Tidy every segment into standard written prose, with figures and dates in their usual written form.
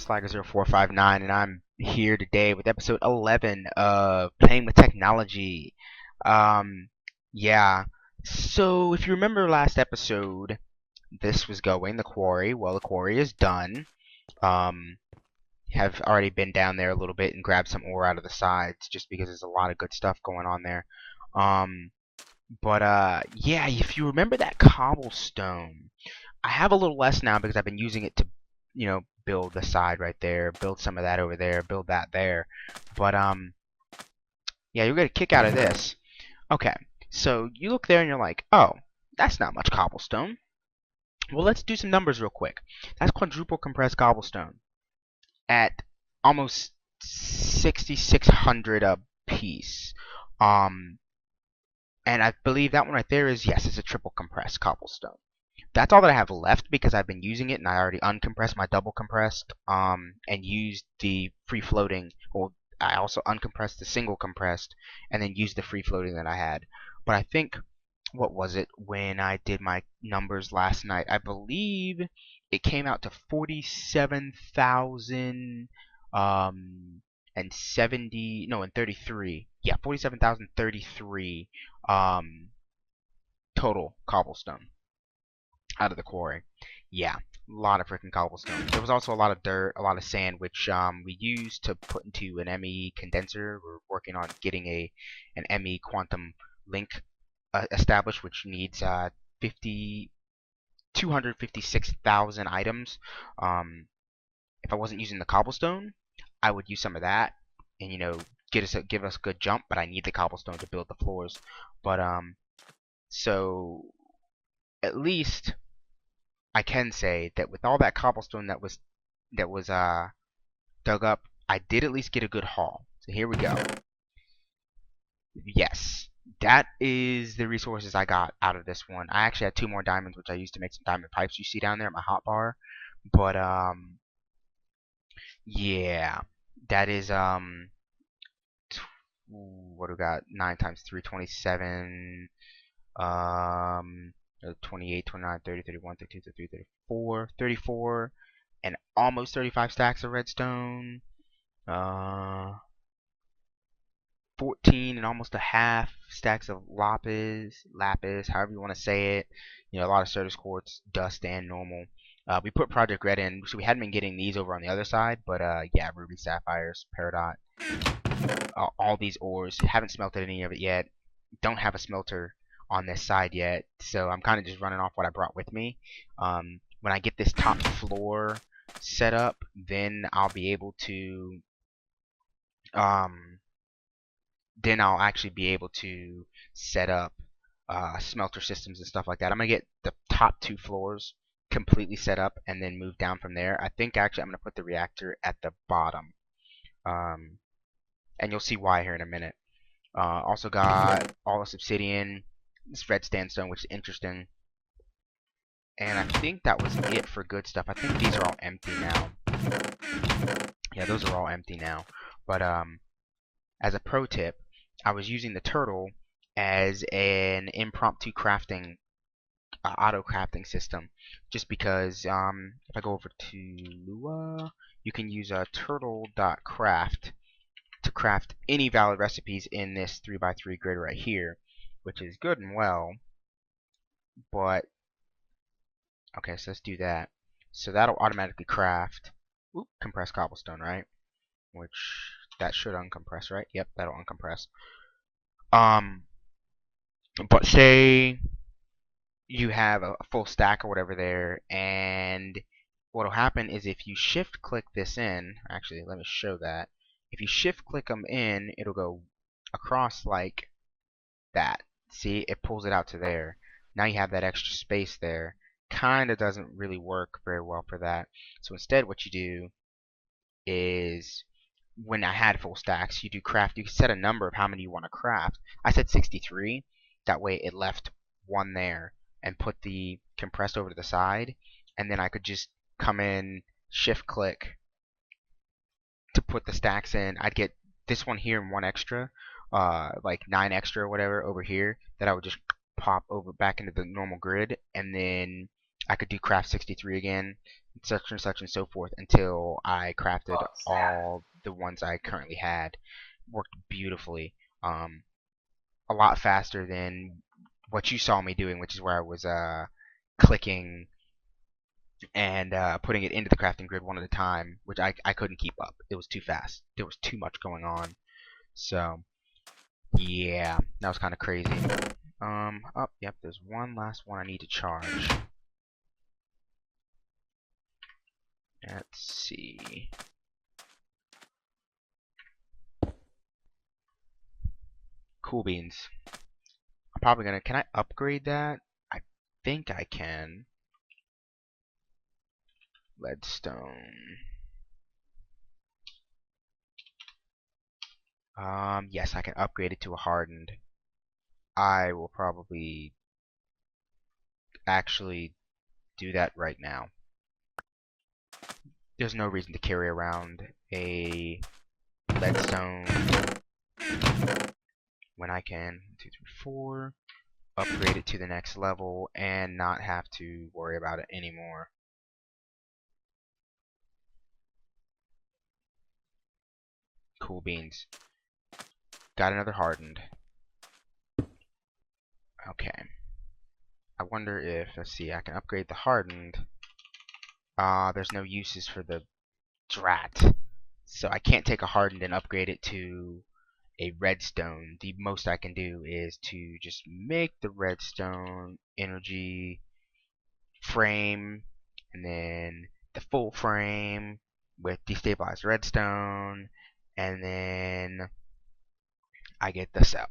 is Flagger0459, and I'm here today with episode 11 of Playing with Technology. Um, yeah. So, if you remember last episode, this was going, the quarry. Well, the quarry is done. Um, have already been down there a little bit and grabbed some ore out of the sides, just because there's a lot of good stuff going on there. Yeah, if you remember that cobblestone, I have a little less now because I've been using it to, build the side right there, build some of that over there, build that there. But yeah, you're gonna kick out of this. Okay, so you look there and you're like, oh, that's not much cobblestone. Well, let's do some numbers real quick. That's quadruple compressed cobblestone at almost 6,600 a piece. And I believe that one right there is, yes, it's a triple compressed cobblestone. That's all that I have left because I've been using it, and I already uncompressed my double compressed and used the free floating. Well, I also uncompressed the single compressed and then used the free floating that I had. But I think, what was it when I did my numbers last night? I believe it came out to 47,000 and 70, no, and 33. Yeah, 47,033 total cobblestone out of the quarry. Yeah, a lot of freaking cobblestone. There was also a lot of dirt, a lot of sand, which we used to put into an ME condenser. We're working on getting an ME quantum link established, which needs 256,000 items. If I wasn't using the cobblestone, I would use some of that and give us a good jump. But I need the cobblestone to build the floors. But so at least I can say that with all that cobblestone that was dug up, I did at least get a good haul. So here we go. Yes, that is the resources I got out of this one. I actually had 2 more diamonds, which I used to make some diamond pipes you see down there at my hotbar. But yeah, that is what do we got? 9 times 3, 27. 28, 29, 30, 31, 32, 33, 34, 34, and almost 35 stacks of redstone. 14 and almost a half stacks of lapis, however you want to say it. A lot of Certus quartz, dust, and normal. We put Project Red in, so we hadn't been getting these over on the other side, but yeah, ruby sapphires, peridot, all these ores. Haven't smelted any of it yet. Don't have a smelter on this side yet, so I'm kind of just running off what I brought with me. When I get this top floor set up, then I'll be able to then I'll actually be able to set up smelter systems and stuff like that. I'm gonna get the top 2 floors completely set up and then move down from there. I think actually I'm gonna put the reactor at the bottom, and you'll see why here in a minute. Also got all this obsidian, this red sandstone, which is interesting. And I think that was it for good stuff. I think these are all empty now. Yeah, those are all empty now. But as a pro tip, I was using the turtle as an impromptu crafting, auto crafting system, just because if I go over to Lua, you can use a turtle.craft to craft any valid recipes in this 3x3 grid right here, which is good and well, but okay, so let's do that. So that'll automatically craft compressed cobblestone, right? Which that should uncompress, right? Yep, that'll uncompress. But say you have a full stack or whatever there, and what'll happen is if you shift click this in, actually let me show that. If you shift click them in, it'll go across like that. See, it pulls it out to there. Now you have that extra space there. Kinda doesn't really work very well for that. So instead what you do is, when I had full stacks, you do craft. You can set a number of how many you want to craft. I said 63. That way it left 1 there and put the compressed over to the side, and then I could just come in, shift click to put the stacks in. I'd get this one here and 1 extra, like 9 extra or whatever over here, that I would just pop over back into the normal grid, and then I could do craft 63 again, such and such and so forth, until I crafted all the ones I currently had. Worked beautifully. A lot faster than what you saw me doing, which is where I was clicking and putting it into the crafting grid one at a time, which I couldn't keep up. It was too fast. There was too much going on. So, yeah, that was kind of crazy. Oh, yep, there's one last one I need to charge. Let's see. Cool beans. I'm probably gonna, can I upgrade that? I think I can. Leadstone. Yes, I can upgrade it to a hardened. I will probably actually do that right now. There's no reason to carry around a leadstone when I can 2, 3, 4 upgrade it to the next level and not have to worry about it anymore. Cool beans. Got another hardened. Okay. I wonder if, let's see, I can upgrade the hardened. There's no uses for the drat. So I can't take a hardened and upgrade it to a redstone. The most I can do is to just make the redstone energy frame, and then the full frame with destabilized redstone, and then I get the cell.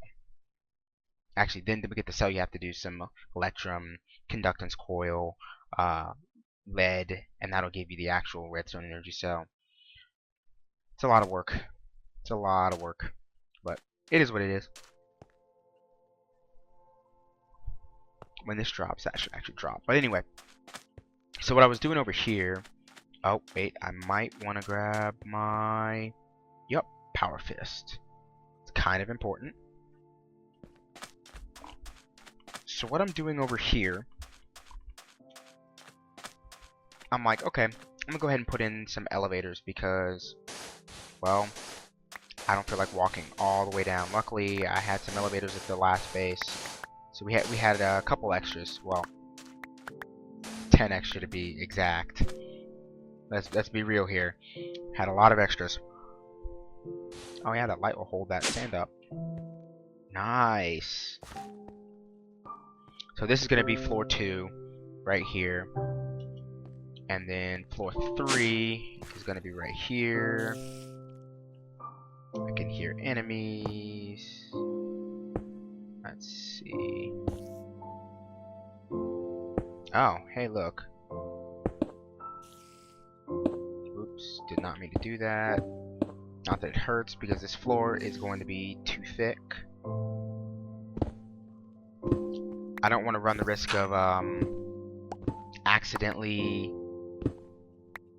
Actually, then to get the cell, you have to do some electrum, conductance coil, lead, and that'll give you the actual redstone energy cell. It's a lot of work. It's a lot of work, but it is what it is. When this drops, that should actually drop. But anyway, so what I was doing over here. Oh wait, I might want to grab my power fist. It's kind of important. So what I'm doing over here, I'm like, okay, I'm gonna go ahead and put in some elevators because, well, I don't feel like walking all the way down. Luckily, I had some elevators at the last base, so we had a couple extras. Well, 10 extra to be exact. Let's be real here. Had a lot of extras. Oh yeah, that light will hold that sand up. Nice. So this is gonna be floor 2, right here, and then floor 3 is gonna be right here. I can hear enemies. Let's see. Oh, hey, look. Oops, did not mean to do that. Not that it hurts, because this floor is going to be too thick. I don't want to run the risk of accidentally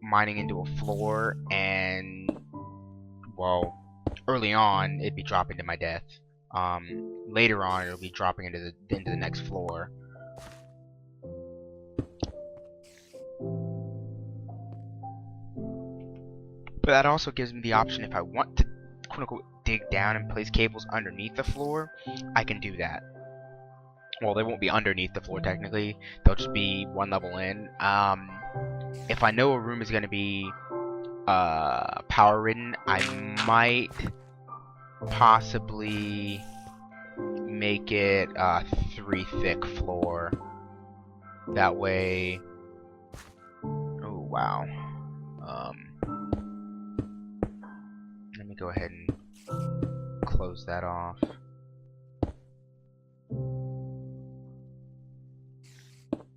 mining into a floor and, well, early on it'd be dropping to my death. Later on it'll be dropping into the next floor. But that also gives me the option, if I want to quote unquote dig down and place cables underneath the floor, I can do that. Well, they won't be underneath the floor technically, they'll just be one level in. If I know a room is going to be power ridden, I might possibly make it a 3 thick floor. That way, oh wow. Let me go ahead and close that off.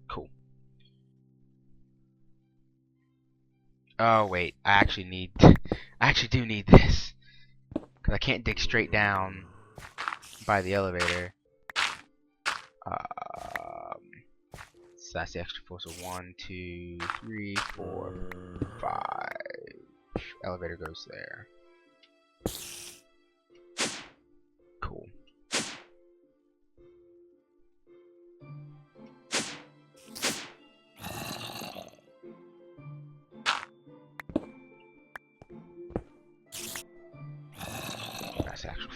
Cool. Oh wait, I actually do need this, because I can't dig straight down by the elevator. So that's the extra floor. So 1, 2, 3, 4, 5. Elevator goes there. Cool.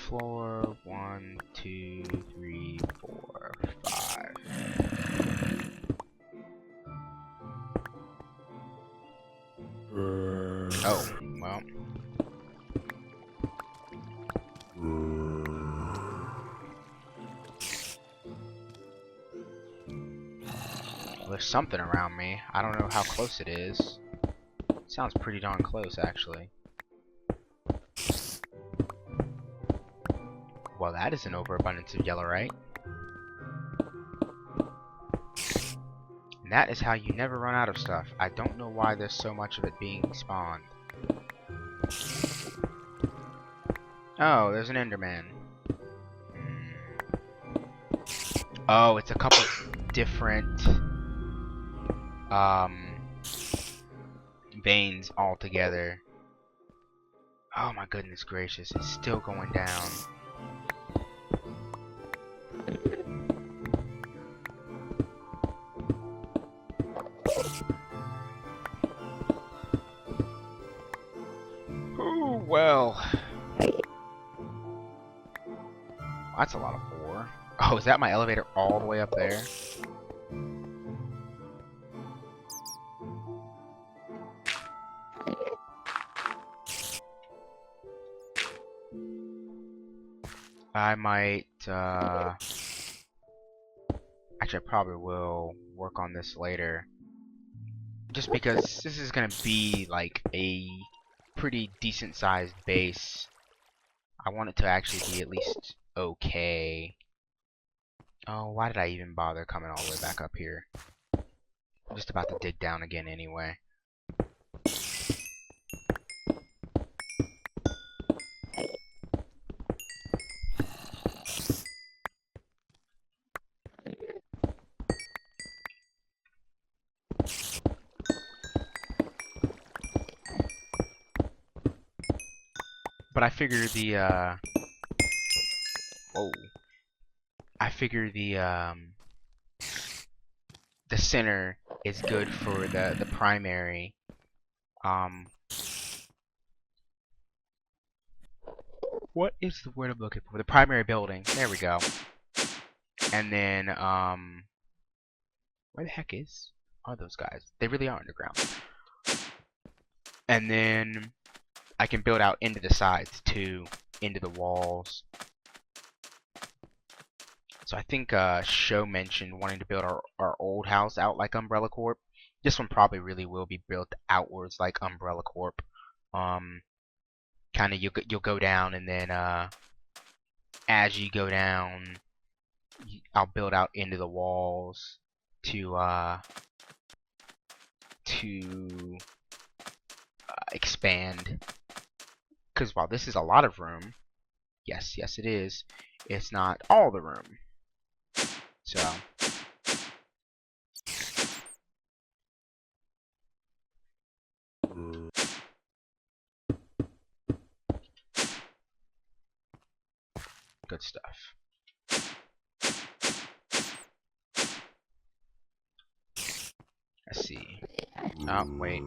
floor. 1, 2, 3, 4, 5. Oh, well. There's something around me. I don't know how close it is. Sounds pretty darn close, actually. Well, that is an overabundance of yellowite. And that is how you never run out of stuff. I don't know why there's so much of it being spawned. Oh, there's an Enderman. Oh, it's a couple different veins all together. Oh my goodness gracious, it's still going down. Oh, well. That's a lot of ore. Oh, is that my elevator all the way up there? I might, actually, I probably will work on this later. Just because this is gonna be, like, a pretty decent-sized base. I want it to actually be at least okay. Oh, why did I even bother coming all the way back up here? I'm just about to dig down again anyway. But I figure the, whoa. I figure the center is good for the primary, what is the word I'm looking for? The primary building. There we go. And then, where the heck are those guys? They really are underground. And then I can build out into the sides too, into the walls. So I think Show mentioned wanting to build our old house out like Umbrella Corp. This one probably really will be built outwards like Umbrella Corp. Kind of you'll go down, and then as you go down, I'll build out into the walls to expand. Because while this is a lot of room, yes it is, it's not all the room. So good stuff. Let's see. Oh, wait.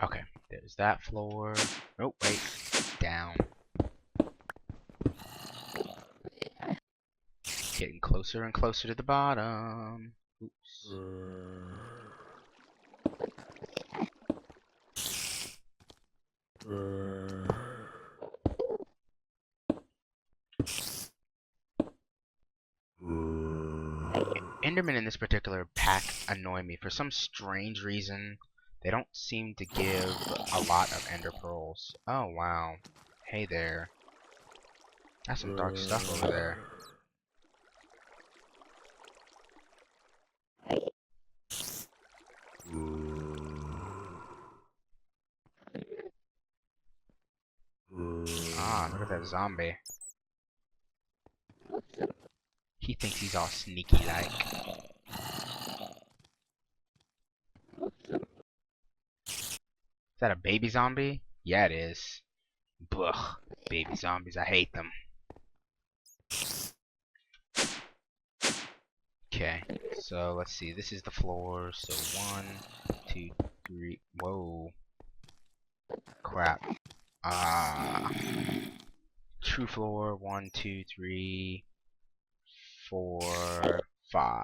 Okay, there's that floor. Oh, wait. Down. Getting closer and closer to the bottom. Oops. Endermen in this particular pack annoy me. For some strange reason, they don't seem to give a lot of ender pearls. Oh, wow. Hey there. That's some dark stuff over there. Ah, look at that zombie. He thinks he's all sneaky like. Is that a baby zombie? Yeah, it is. Blech. Baby zombies, I hate them. Okay, so let's see. This is the floor. So 1, 2, 3. Whoa. Crap. True floor. 1, 2, 3, 4, 5.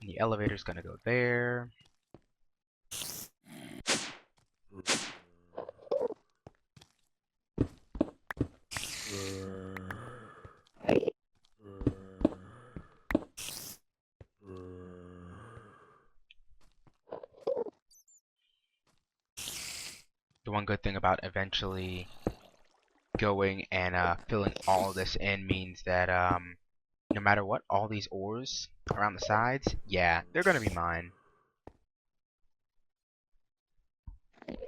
The elevator's gonna go there. The one good thing about eventually going and filling all this in means that no matter what, all these ores around the sides, yeah, they're gonna be mine. It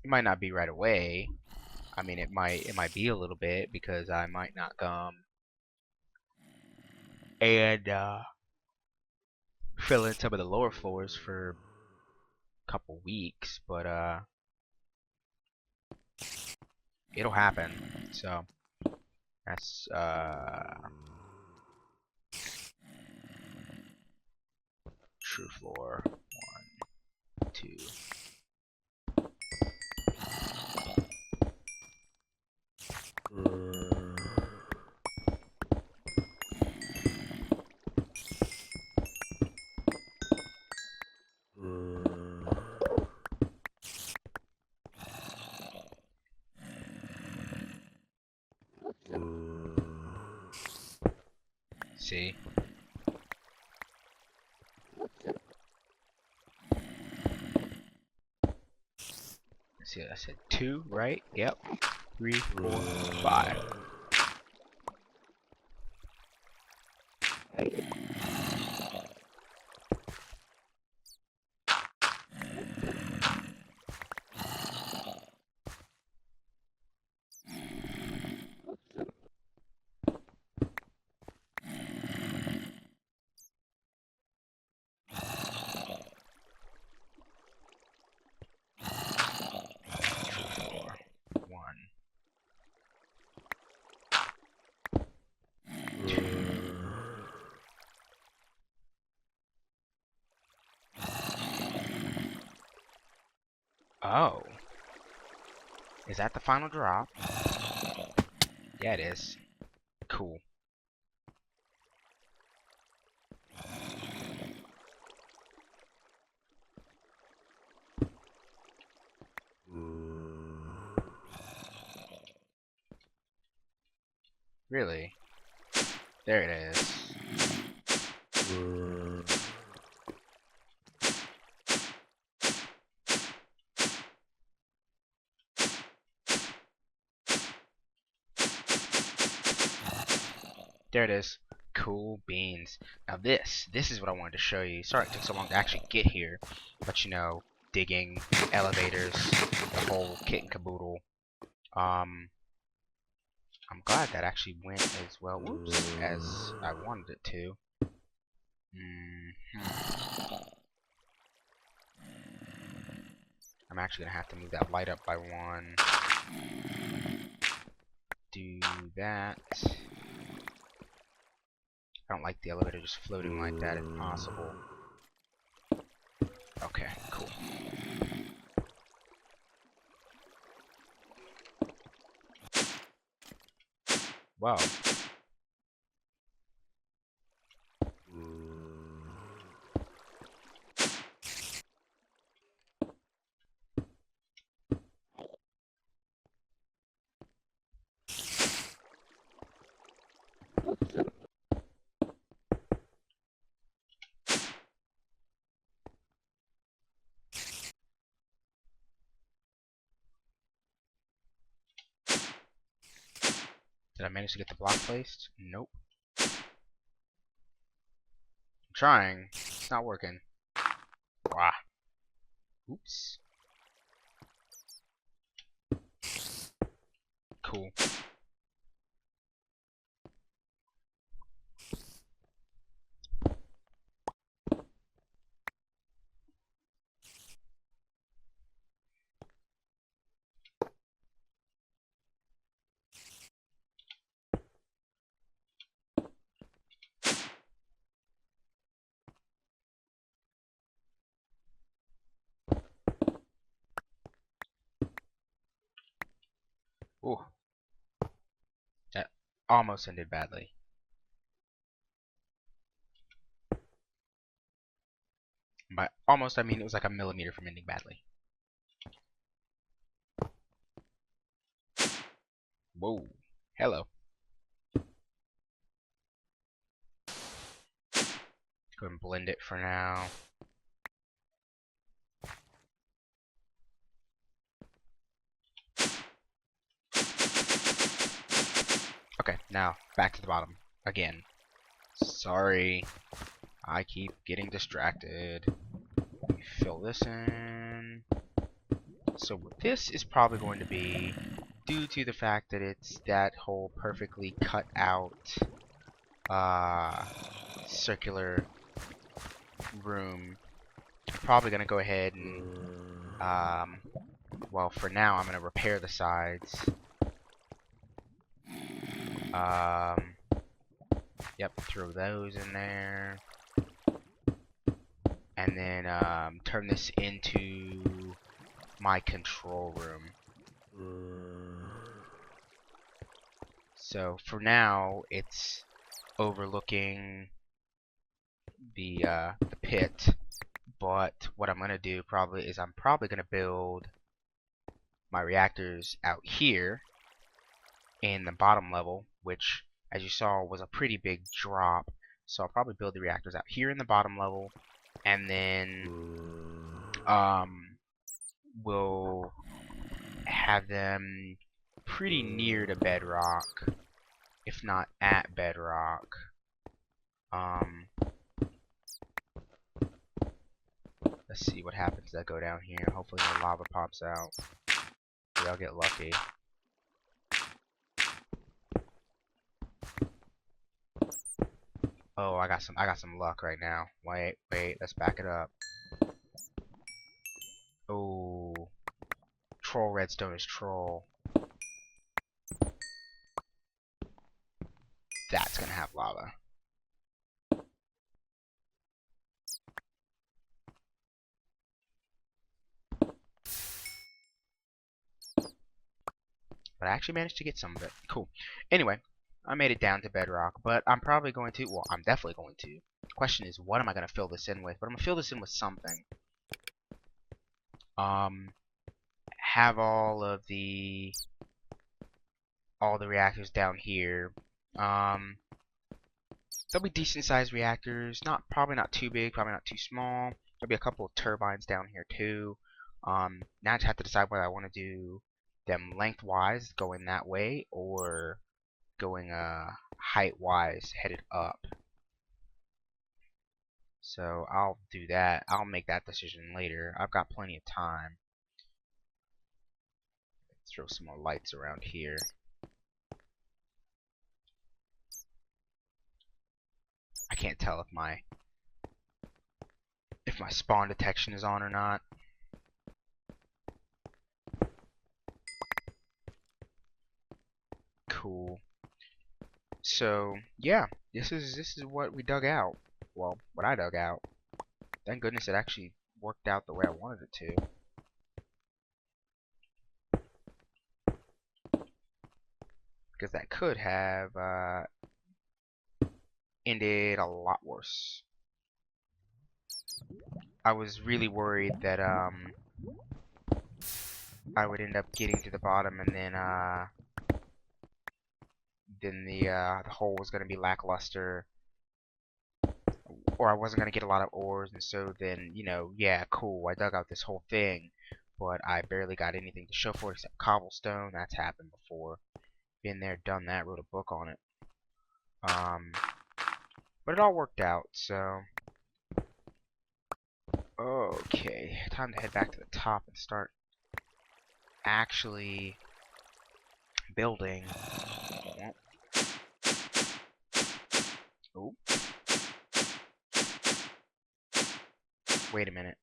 might not be right away. I mean, it might be a little bit because I might not come and fill in some of the lower floors for a couple weeks, but it'll happen. So that's true floor 1, 2. See? Let's see, I said 2, right? Yep. 3, 4, 5. Floor 1, 2. Oh. Is that the final drop? Yeah, it is. Cool. Really? There it is. There it is. Cool beans. Now this is what I wanted to show you. Sorry it took so long to actually get here. But you know, digging, elevators, the whole kit and caboodle. I'm glad that actually went as well, whoops, as I wanted it to. I'm actually gonna have to move that light up by 1. Do that. I don't like the elevator just floating like that if possible. Okay, cool. Wow. Did I manage to get the block placed? Nope. I'm trying. It's not working. Wow. Oops. Cool. Ooh, that almost ended badly. By almost, I mean it was like a millimeter from ending badly. Whoa. Hello. Go ahead and blend it for now. Okay, now back to the bottom again. Sorry, I keep getting distracted. Let me fill this in. So this is probably going to be, due to the fact that it's that whole perfectly cut out circular room, probably going to go ahead and well, for now I'm going to repair the sides. Yep, throw those in there. And then turn this into my control room. So for now, it's overlooking the pit. But what I'm gonna do probably is I'm probably gonna build my reactors out here in the bottom level, which, as you saw, was a pretty big drop. So I'll probably build the reactors out here in the bottom level, and then we'll have them pretty near to bedrock, if not at bedrock. Let's see what happens as I go down here. Hopefully no lava pops out. Maybe I'll get lucky. Oh, I got some luck right now. Wait, let's back it up. Oh, troll redstone is troll. That's gonna have lava. But I actually managed to get some of it. Cool. Anyway, I made it down to bedrock, but I'm probably going to, well, I'm definitely going to. The question is, what am I going to fill this in with? But I'm going to fill this in with something. Have all the reactors down here. They'll be decent sized reactors, probably not too big, probably not too small. There'll be a couple of turbines down here too. Now I just have to decide whether I want to do them lengthwise, going that way, or going height-wise, headed up. So I'll do that. I'll make that decision later. I've got plenty of time. Let's throw some more lights around here. I can't tell if my spawn detection is on or not. Cool. So yeah, this is what we dug out. Well, what I dug out. Thank goodness it actually worked out the way I wanted it to. Because that could have ended a lot worse. I was really worried that I would end up getting to the bottom and then the hole was going to be lackluster, or I wasn't going to get a lot of ores, and so then, you know, yeah, cool, I dug out this whole thing, but I barely got anything to show for it except cobblestone. That's happened before. Been there, done that, wrote a book on it. But it all worked out, so okay, time to head back to the top and start actually Building. Oh. Wait a minute.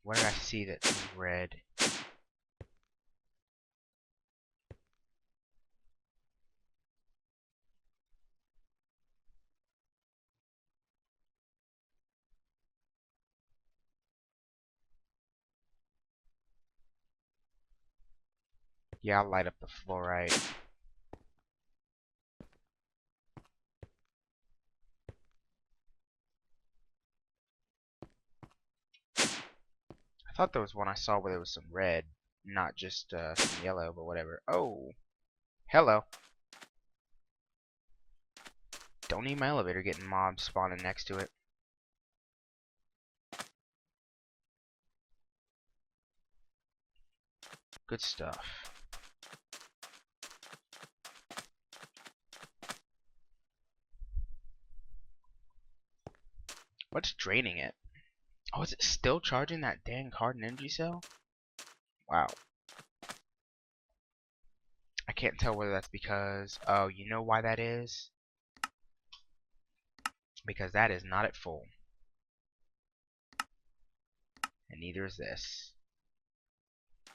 What did I see that was red? Yeah, I'll light up the fluorite. I thought there was one I saw where there was some red, not just some yellow, but whatever. Oh, hello. Don't need my elevator getting mobs spawning next to it. Good stuff. What's draining it? Oh, is it still charging that dang card and energy cell? Wow. I can't tell whether that's because... Oh, you know why that is? Because that is not at full. And neither is this.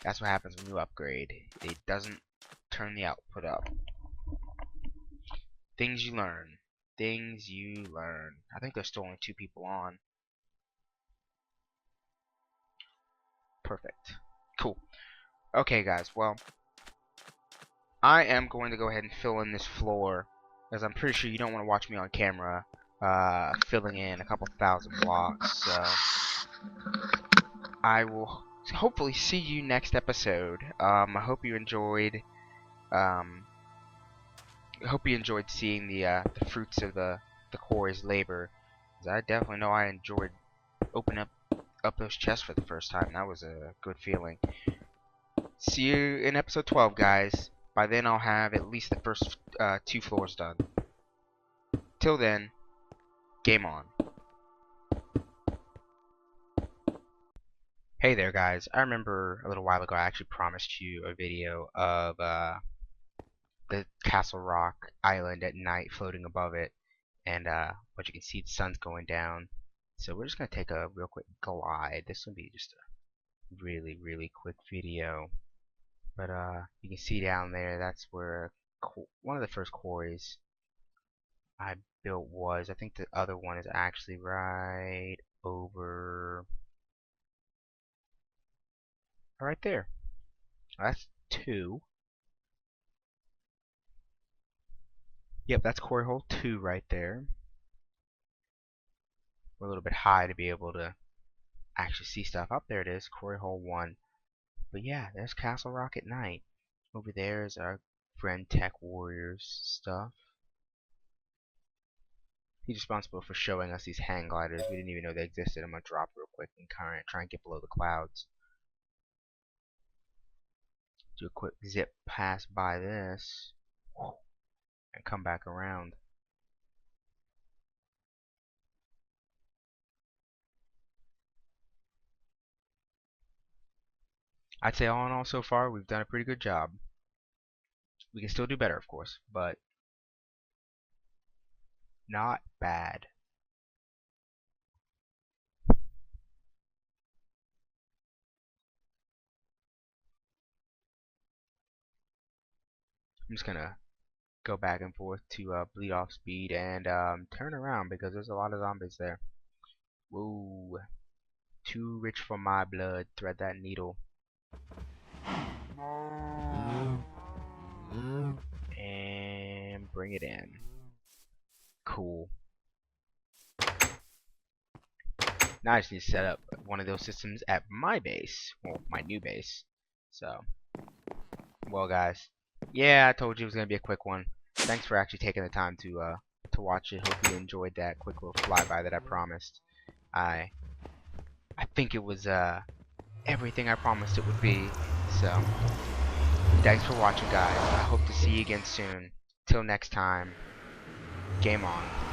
That's what happens when you upgrade. It doesn't turn the output up. Things you learn. Things you learn. I think there's still only 2 people on. Perfect. Cool. Okay, guys. Well, I am going to go ahead and fill in this floor, because I'm pretty sure you don't want to watch me on camera filling in a couple thousand blocks. So I will hopefully see you next episode. I hope you enjoyed. I hope you enjoyed seeing the fruits of the quarry's labor. 'Cause I definitely know I enjoyed opening up those chests for the first time. That was a good feeling. See you in episode 12, guys. By then I'll have at least the first 2 floors done. Till then, game on. Hey there, guys. I remember a little while ago I actually promised you a video of the Castle Rock island at night floating above it, and but you can see the sun's going down. So we're just gonna take a real quick glide. This will be just a really quick video, but you can see down there that's where one of the first quarries I built was. I think the other one is actually right over right there. That's 2. Yep, that's quarry hole 2 right there. We're a little bit high to be able to actually see stuff. Up there it is, quarry hole 1. But yeah, there's Castle Rock at night. Over there is our friend Tech Warriors stuff. He's responsible for showing us these hang gliders. We didn't even know they existed. I'm gonna drop real quick and try and get below the clouds. Do a quick zip pass by this and come back around. I'd say all in all so far we've done a pretty good job. We can still do better, of course, but not bad. I'm just gonna go back and forth to bleed off speed and turn around because there's a lot of zombies there. Whoa. Too rich for my blood. Thread that needle. And bring it in. Cool. Now I just need to set up one of those systems at my base. Well, my new base. So, well guys. Yeah, I told you it was going to be a quick one. Thanks for actually taking the time to watch it. Hope you enjoyed that quick little flyby that I promised. I think it was everything I promised it would be. So, thanks for watching, guys. I hope to see you again soon. Till next time, game on.